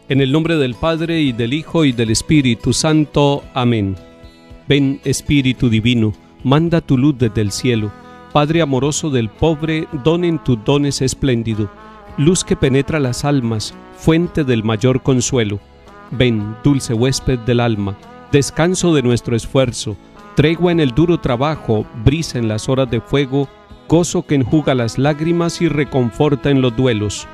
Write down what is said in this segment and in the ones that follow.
En el nombre del Padre, y del Hijo, y del Espíritu Santo. Amén. Ven, Espíritu Divino, manda tu luz desde el cielo. Padre amoroso del pobre, don en tus dones espléndido. Luz que penetra las almas, fuente del mayor consuelo. Ven, dulce huésped del alma, descanso de nuestro esfuerzo, tregua en el duro trabajo, brisa en las horas de fuego, gozo que enjuga las lágrimas y reconforta en los duelos.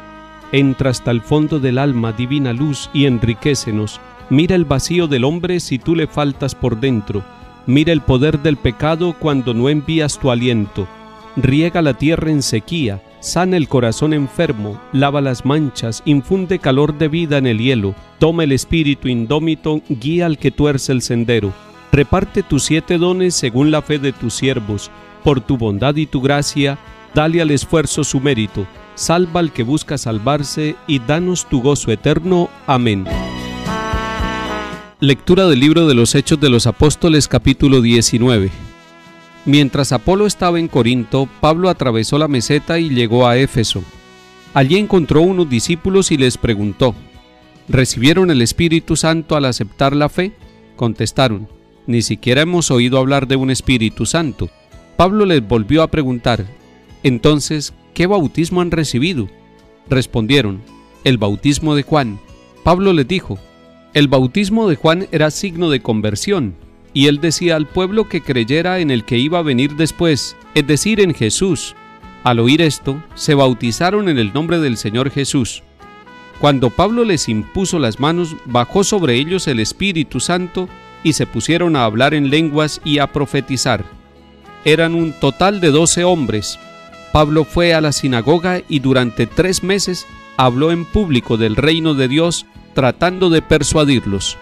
Entra hasta el fondo del alma, divina luz, y enriquécenos. Mira el vacío del hombre si tú le faltas por dentro. Mira el poder del pecado cuando no envías tu aliento. Riega la tierra en sequía, sana el corazón enfermo, lava las manchas, infunde calor de vida en el hielo. Toma el espíritu indómito, guía al que tuerce el sendero. Reparte tus 7 dones según la fe de tus siervos. Por tu bondad y tu gracia, dale al esfuerzo su mérito. Salva al que busca salvarse y danos tu gozo eterno. Amén. Lectura del libro de los Hechos de los Apóstoles, capítulo 19. Mientras Apolo estaba en Corinto, Pablo atravesó la meseta y llegó a Éfeso. Allí encontró unos discípulos y les preguntó: ¿recibieron el Espíritu Santo al aceptar la fe? Contestaron: ni siquiera hemos oído hablar de un Espíritu Santo. Pablo les volvió a preguntar: entonces, ¿qué bautismo han recibido? Respondieron: el bautismo de Juan. Pablo les dijo: el bautismo de Juan era signo de conversión, y él decía al pueblo que creyera en el que iba a venir después, es decir, en Jesús. Al oír esto, se bautizaron en el nombre del Señor Jesús. Cuando Pablo les impuso las manos, bajó sobre ellos el Espíritu Santo, y se pusieron a hablar en lenguas y a profetizar. Eran un total de 12 hombres. Pablo fue a la sinagoga y durante 3 meses habló en público del reino de Dios, tratando de persuadirlos.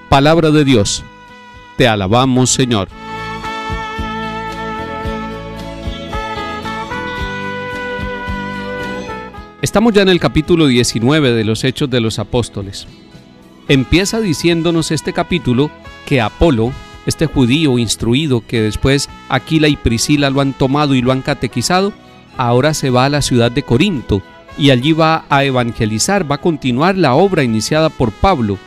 Palabra de Dios. Te alabamos, Señor. Estamos ya en el capítulo 19 de los Hechos de los Apóstoles. Empieza diciéndonos este capítulo que Apolo, este judío instruido que después Aquila y Priscila lo han tomado y lo han catequizado, ahora se va a la ciudad de Corinto y allí va a evangelizar, va a continuar la obra iniciada por Pablo.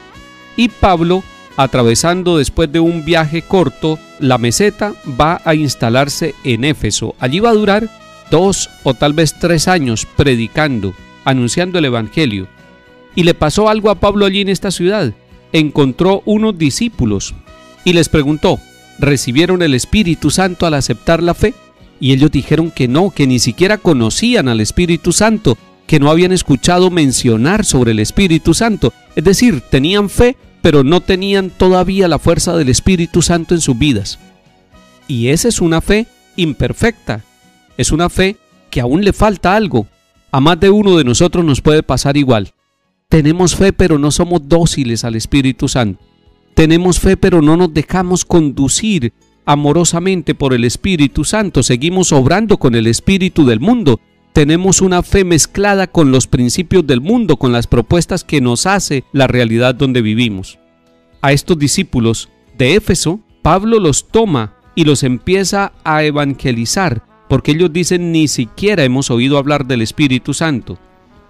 Y Pablo, atravesando después de un viaje corto la meseta, va a instalarse en Éfeso. Allí va a durar 2 o tal vez 3 años predicando, anunciando el evangelio. Y le pasó algo a Pablo allí en esta ciudad. Encontró unos discípulos y les preguntó: ¿recibieron el Espíritu Santo al aceptar la fe? Y ellos dijeron que no, que ni siquiera conocían al Espíritu Santo, que no habían escuchado mencionar sobre el Espíritu Santo. Es decir, tenían fe, pero no tenían todavía la fuerza del Espíritu Santo en sus vidas. Y esa es una fe imperfecta. Es una fe que aún le falta algo. A más de uno de nosotros nos puede pasar igual. Tenemos fe, pero no somos dóciles al Espíritu Santo. Tenemos fe, pero no nos dejamos conducir amorosamente por el Espíritu Santo. Seguimos obrando con el espíritu del mundo. Tenemos una fe mezclada con los principios del mundo, con las propuestas que nos hace la realidad donde vivimos. A estos discípulos de Éfeso, Pablo los toma y los empieza a evangelizar, porque ellos dicen: ni siquiera hemos oído hablar del Espíritu Santo.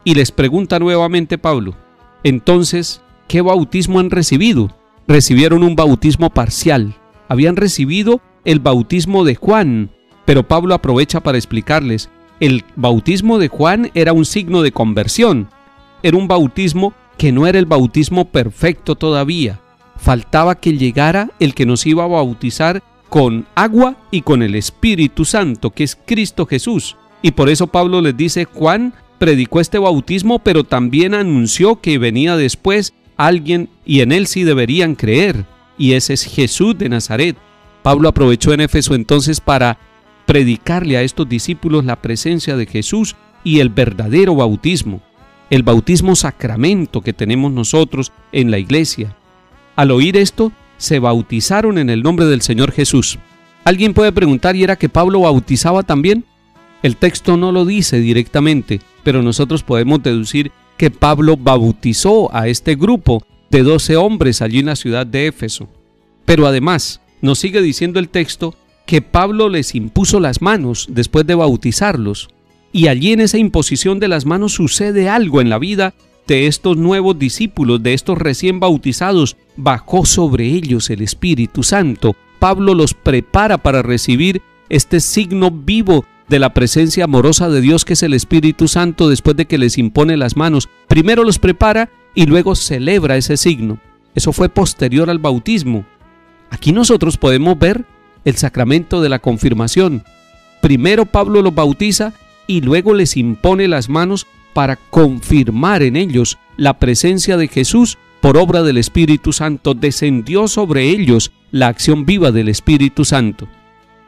Y les pregunta nuevamente Pablo: entonces, ¿qué bautismo han recibido? Recibieron un bautismo parcial. Habían recibido el bautismo de Juan, pero Pablo aprovecha para explicarles: el bautismo de Juan era un signo de conversión. Era un bautismo que no era el bautismo perfecto todavía. Faltaba que llegara el que nos iba a bautizar con agua y con el Espíritu Santo, que es Cristo Jesús. Y por eso Pablo les dice: Juan predicó este bautismo, pero también anunció que venía después alguien y en él sí deberían creer, y ese es Jesús de Nazaret. Pablo aprovechó en Éfeso entonces para predicarle a estos discípulos la presencia de Jesús y el verdadero bautismo, el bautismo sacramento que tenemos nosotros en la iglesia. Al oír esto, se bautizaron en el nombre del Señor Jesús. Alguien puede preguntar: ¿y era que Pablo bautizaba también? El texto no lo dice directamente, pero nosotros podemos deducir que Pablo bautizó a este grupo de 12 hombres allí en la ciudad de Éfeso. Pero además, nos sigue diciendo el texto que Pablo les impuso las manos después de bautizarlos, y allí en esa imposición de las manos sucede algo en la vida de estos nuevos discípulos, de estos recién bautizados, bajó sobre ellos el Espíritu Santo. Pablo los prepara para recibir este signo vivo de la presencia amorosa de Dios, que es el Espíritu Santo, después de que les impone las manos. Primero los prepara y luego celebra ese signo. Eso fue posterior al bautismo. Aquí nosotros podemos ver el sacramento de la confirmación. Primero Pablo los bautiza y luego les impone las manos para confirmar en ellos la presencia de Jesús por obra del Espíritu Santo. Descendió sobre ellos la acción viva del Espíritu Santo.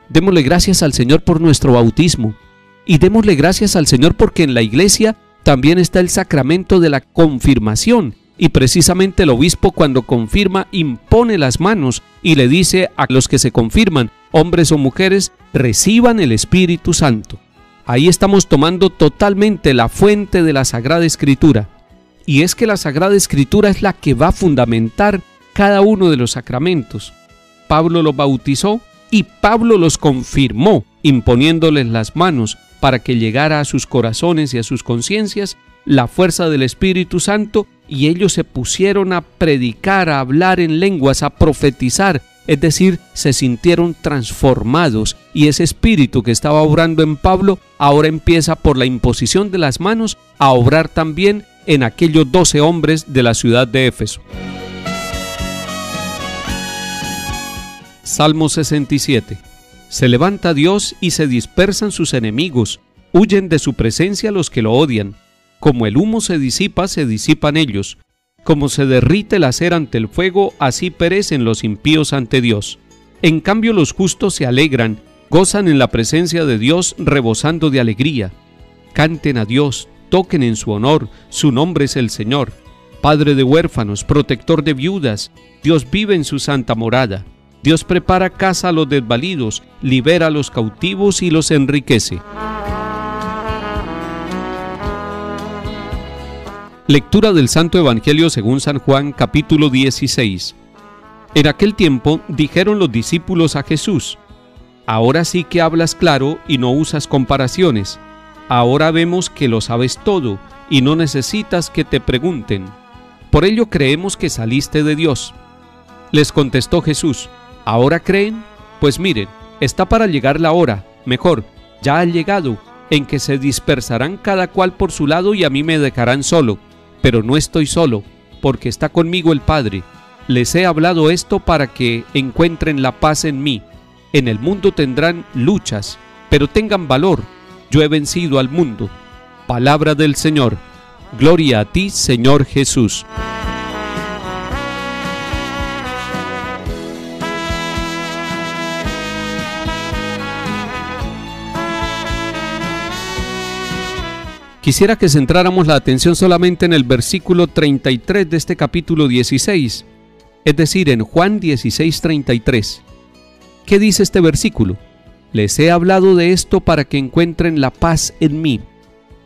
Démosle gracias al Señor por nuestro bautismo y démosle gracias al Señor porque en la iglesia también está el sacramento de la confirmación, y precisamente el obispo, cuando confirma, impone las manos y le dice a los que se confirman, hombres o mujeres, reciban el Espíritu Santo. Ahí estamos tomando totalmente la fuente de la Sagrada Escritura, y es que la Sagrada Escritura es la que va a fundamentar cada uno de los sacramentos. Pablo los bautizó y Pablo los confirmó, imponiéndoles las manos para que llegara a sus corazones y a sus conciencias la fuerza del Espíritu Santo, y ellos se pusieron a predicar, a hablar en lenguas, a profetizar, es decir, se sintieron transformados, y ese espíritu que estaba obrando en Pablo ahora empieza por la imposición de las manos a obrar también en aquellos 12 hombres de la ciudad de Éfeso. Salmo 67. Se levanta Dios y se dispersan sus enemigos, huyen de su presencia los que lo odian. Como el humo se disipan ellos. Como se derrite la cera ante el fuego, así perecen los impíos ante Dios. En cambio los justos se alegran, gozan en la presencia de Dios, rebosando de alegría. Canten a Dios, toquen en su honor, su nombre es el Señor. Padre de huérfanos, protector de viudas, Dios vive en su santa morada. Dios prepara casa a los desvalidos, libera a los cautivos y los enriquece. Lectura del Santo Evangelio según San Juan, capítulo 16. En aquel tiempo dijeron los discípulos a Jesús: ahora sí que hablas claro y no usas comparaciones. Ahora vemos que lo sabes todo y no necesitas que te pregunten. Por ello creemos que saliste de Dios. Les contestó Jesús: ¿ahora creen? Pues miren, está para llegar la hora, mejor, ya ha llegado, en que se dispersarán cada cual por su lado y a mí me dejarán solo. Pero no estoy solo, porque está conmigo el Padre. Les he hablado esto para que encuentren la paz en mí. En el mundo tendrán luchas, pero tengan valor. Yo he vencido al mundo. Palabra del Señor. Gloria a ti, Señor Jesús. Quisiera que centráramos la atención solamente en el versículo 33 de este capítulo 16, es decir, en Juan 16:33. ¿Qué dice este versículo? Les he hablado de esto para que encuentren la paz en mí.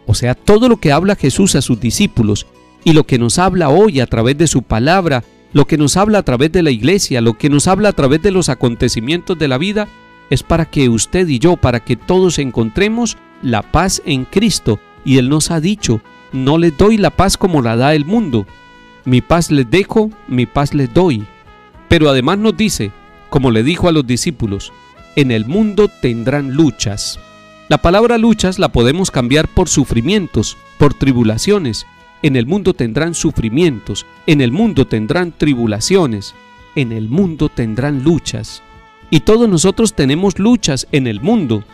O sea, todo lo que habla Jesús a sus discípulos y lo que nos habla hoy a través de su palabra, lo que nos habla a través de la iglesia, lo que nos habla a través de los acontecimientos de la vida, es para que usted y yo, para que todos encontremos la paz en Cristo. Y Él nos ha dicho: no les doy la paz como la da el mundo. Mi paz les dejo, mi paz les doy. Pero además nos dice, como le dijo a los discípulos: en el mundo tendrán luchas. La palabra luchas la podemos cambiar por sufrimientos, por tribulaciones. En el mundo tendrán sufrimientos, en el mundo tendrán tribulaciones, en el mundo tendrán luchas. Y todos nosotros tenemos luchas en el mundo.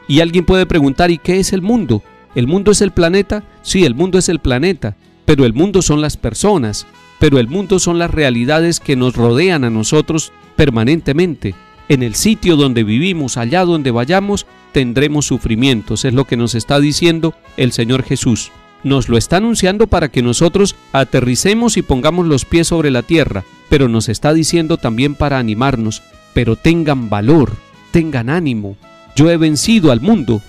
Y alguien puede preguntar: ¿y qué es el mundo? ¿El mundo es el planeta? Sí, el mundo es el planeta, pero el mundo son las personas, pero el mundo son las realidades que nos rodean a nosotros permanentemente. En el sitio donde vivimos, allá donde vayamos, tendremos sufrimientos, es lo que nos está diciendo el Señor Jesús. Nos lo está anunciando para que nosotros aterricemos y pongamos los pies sobre la tierra, pero nos está diciendo también para animarnos: pero tengan valor, tengan ánimo, yo he vencido al mundo.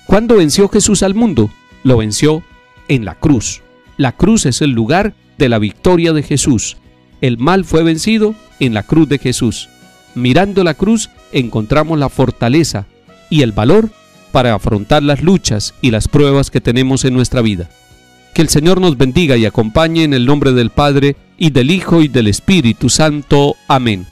¿Cuándo venció Jesús al mundo? Lo venció en la cruz. La cruz es el lugar de la victoria de Jesús. El mal fue vencido en la cruz de Jesús. Mirando la cruz encontramos la fortaleza y el valor para afrontar las luchas y las pruebas que tenemos en nuestra vida. Que el Señor nos bendiga y acompañe en el nombre del Padre, y del Hijo, y del Espíritu Santo. Amén.